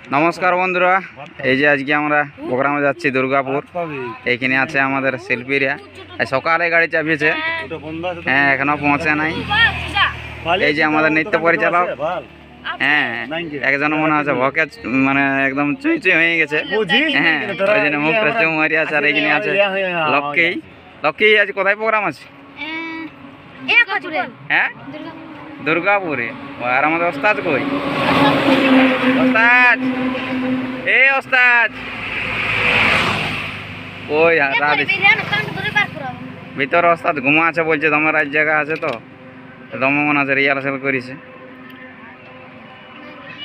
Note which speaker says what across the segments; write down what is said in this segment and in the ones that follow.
Speaker 1: নমস্কার বন্ধুরা, এই যে আজকে আমরা প্রোগ্রামে যাচ্ছি দুর্গাপুর। এইখানে আছে আমাদের শিল্পীরা। সকালে গাড়ি চাপিয়েছে, হ্যাঁ এখনো পৌঁছে নাই। এই যে আমাদের নৃত্য পরিচালক, হ্যাঁ একজন মনে আছে ভকে মানে একদম চুই চুই হয়ে গেছে, হ্যাঁ ওই জন্য মুখটা চৌ মারি আছে। আর এইখানে আছে লক্ষ্মী। লক্ষ্মী আজ কোথায় প্রোগ্রাম আছে? হ্যাঁ দুর্গাপুরে। আর আমাদের ওস্তাদ কই? ওস্তাদ, এ ওস্তাদ ওই ভিতরে ওস্তাদ ঘুমা আছে, বলছে দমের রাত জায়গা আছে তো দমে মনে আছে রিহার্সাল করেছে।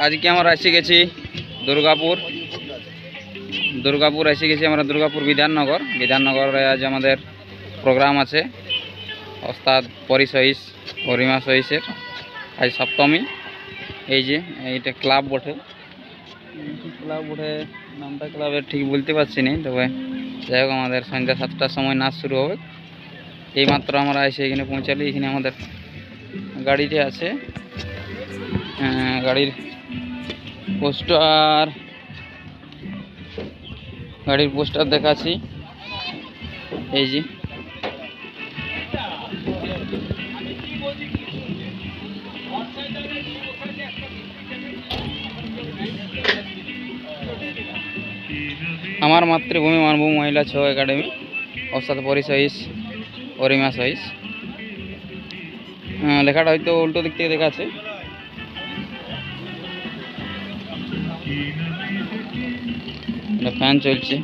Speaker 1: আজকে আমরা এসে গেছি দুর্গাপুর। এসে গেছি আমরা দুর্গাপুর বিধাননগরে। আজ আমাদের প্রোগ্রাম আছে ওস্তাদ পরিসহিস অরিমা সহিসের। আজ সপ্তমী। এই যে এইটা ক্লাব বটে, নামটা ক্লাবের ঠিক বলতে পারছি না, তবে যাই হোক আমাদের সন্ধ্যা 7টার সময় নাচ শুরু হবে। এইমাত্র আমরা এসে এখানে পৌঁছালি। এখানে আমাদের গাড়িতে আছে, গাড়ির পোস্টার দেখাচ্ছি। এই যে আমার মাতৃভূমি মানভূমি মহিলা ছৌ একাডেমি, ওস্তাদ পরিসহিস অরিমা সহিস। লেখাটা হয়তো উল্টো দিক থেকে দেখাচ্ছে। ফ্যান চলছে।